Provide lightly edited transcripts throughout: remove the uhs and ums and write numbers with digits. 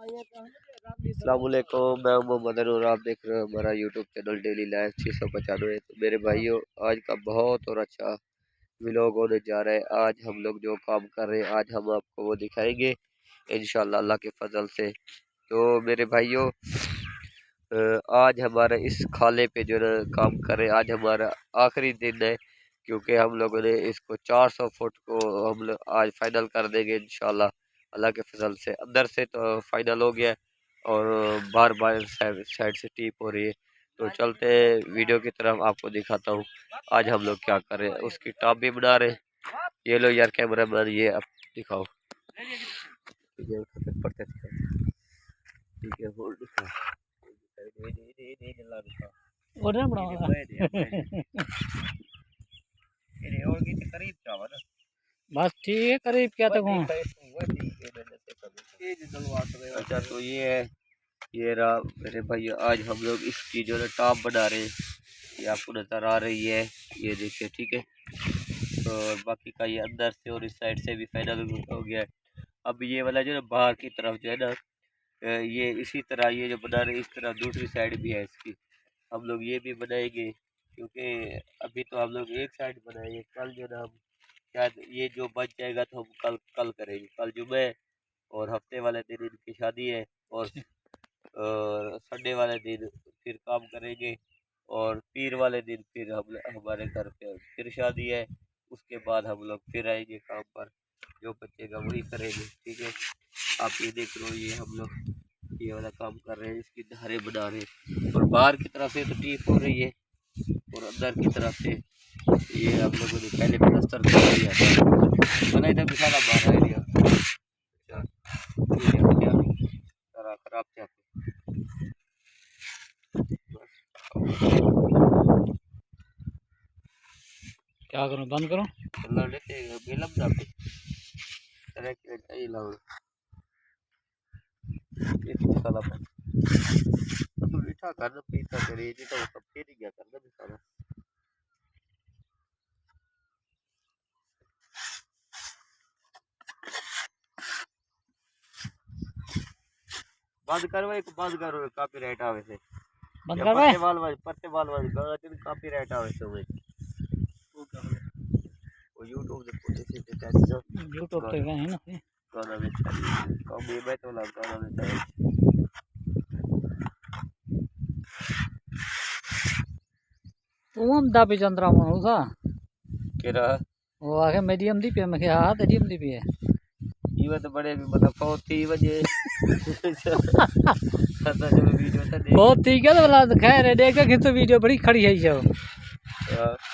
अस्सलामुअलैकुम, मैं मोहम्मद और आप देख रहे हो हमारा यूट्यूब चैनल डेली लाइफ 695। तो मेरे भाइयों, आज का बहुत और अच्छा व्लॉग होने जा रहा है। आज हम लोग जो काम कर रहे हैं आज हम आपको वो दिखाएंगे इंशाल्लाह अल्लाह के फजल से। तो मेरे भाइयों, आज हमारे इस खाले पे जो है काम कर रहे हैं, आज हमारा आखिरी दिन है, क्योंकि हम लोगों ने इसको 400 फुट को हम लोग आज फाइनल कर देंगे इंशाल्लाह अल्लाह के फजल से। अंदर से तो फाइनल हो गया और बार बार साइड से टीप हो रही है। तो चलते वीडियो की तरफ, आपको दिखाता हूँ आज हम लोग क्या कर रहे हैं। उसकी टॉप भी बना रहे हैं। ये लो यार कैमरा मैन, ये अब दिखाओ। ठीक है, ठीक है, होल्ड दिखा। बस ठीक है, करीब क्या तक हूँ। अच्छा, तो ये है, ये रहा मेरे भाई। आज हम लोग इसकी जो है टॉप बना रहे हैं, ये आपको नजर आ रही है, ये देखिए। ठीक है, तो बाकी का ये अंदर से और इस साइड से भी फाइनल हो गया है। अब ये वाला जो है बाहर की तरफ जो है ना, ये इसी तरह ये जो बना रहे, इस तरह दूसरी साइड भी है इसकी, हम लोग ये भी बनाएंगे। क्योंकि अभी तो हम लोग एक साइड बनाएंगे, कल जो ना हम शायद ये जो बच जाएगा तो हम कल करेंगे। कल जुमे है और हफ्ते वाले दिन इनकी शादी है, और संडे वाले दिन फिर काम करेंगे, और पीर वाले दिन फिर हम हमारे घर पे फिर शादी है। उसके बाद हम लोग फिर आएंगे काम पर, जो बचेगा वही करेंगे। ठीक है, आप ये देख लो, ये हम लोग ये वाला काम कर रहे हैं, इसकी धारे बना रहे हैं। और बाहर की तरफ से तो टीप हो रही है और अंदर की तरफ से ये हम लोगों ने पहले प्लास्टर कर दिया था। बना इधर बिछाना बाहर एरिया खराब थे। क्या करूँ, बंद करूँ? बंद करवाए को बंद करो, कॉपीराइट आवे से बंद या करवाए? पत्ते वाल गाजन कॉपीराइट आवे से वो YouTube दे पोते से टच जो यूट्यूब पे गए हैं ना। गाना में कम ये मैं तो लगा गाना में तू हम दा भी चंद्रा मन उसा केरा वो आके मीडियम दी पे, मैं कहा हां मीडियम दी पे है। ये तो बड़े भी मतलब 4 बजे खाता जब वीडियो था देख बहुत ठीक है। तो बोला खैर है, देख के तो वीडियो बड़ी खड़ी है जो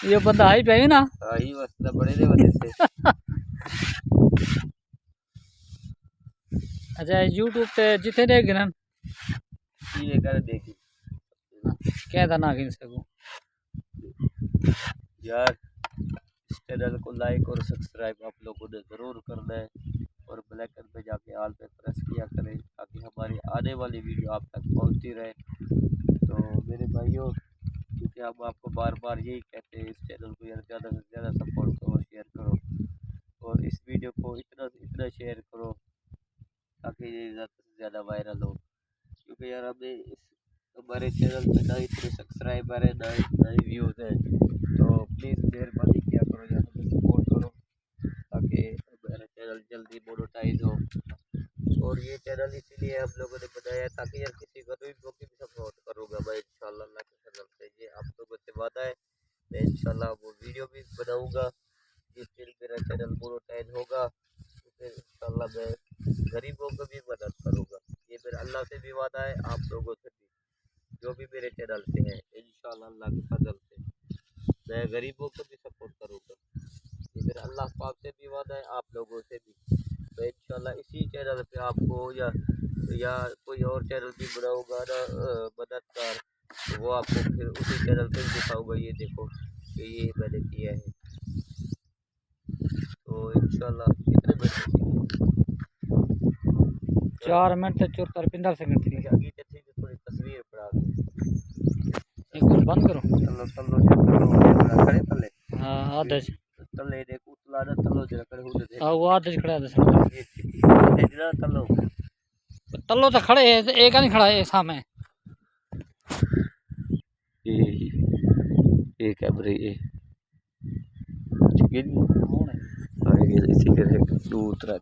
ये बंदा हाई पे है ना। आई बस बड़े दे वजह से। अच्छा, यूट्यूब पे जिथे देख गिनन ये कर देखी क्या था ना गिन सकूं यार। इस चैनल को लाइक और सब्सक्राइब आप लोगों ने ज़रूर करना है, और बेल आइकन पे जाके ऑल पे प्रेस किया करें, ताकि हमारी आने वाली वीडियो आप तक पहुंचती रहे। तो मेरे भाइयों, क्योंकि हम आपको बार बार यही कहते हैं, इस चैनल को यार ज़्यादा से ज़्यादा सपोर्ट करो, शेयर करो, और इस वीडियो को इतना शेयर करो ताकि ये ज़्यादा से ज़्यादा वायरल हो। क्योंकि यार हमें इस हमारे चैनल पे ना इतने सब्सक्राइबर है, ना ही व्यूज़ है। तो प्लीज़ मेहरबानी किया करो यार, हमें सपोर्ट करो ताकि हमारा चैनल जल्दी मोनेटाइज हो। और ये चैनल इसीलिए हम लोगों ने बनाया है ताकि यार किसी गरीब को भी सपोर्ट करूँगा मैं इंशाल्लाह अल्लाह के फजल से। ये आप लोगों से वादा है, मैं इंशाल्लाह वो वीडियो भी बनाऊँगा जिस दिन मेरा चैनल मोनेटाइज होगा, तो फिर इंशाल्लाह मैं गरीबों को भी मदद करूँगा। ये मेरा अल्लाह से भी वादा है, आप लोगों से भी, जो भी मेरे चैनल पे है इंशाल्लाह अल्लाह के फजल से मैं गरीबों को भी सपोर्ट करूँगा। ये मेरा अल्लाह पाक से भी वादा है, आप लोगों से भी। मैं इंशाल्लाह इसी चैनल पे आपको या कोई और चैनल भी बनाऊँगा ना मददगार, तो वो आपको फिर उसी चैनल पे दिखाऊँगा। ये देखो कि ये मैंने किया है। तो इंशाल्लाह कितने मिनट 4 मिनट 54 सेकंड थी। आगे थी थोड़ी तस्वीर पड़ा एक बार बंद करो। चलो चलो चलो खड़े तले हां आधा तले देखो उतला ना तलो जरा करे हो दे हां वो आधा खड़ा है ये जरा तलो तलो तो खड़े है, एक नहीं खड़ा है सामने। ये कैमरे ये ठीक है जी, इसी के दूर तरह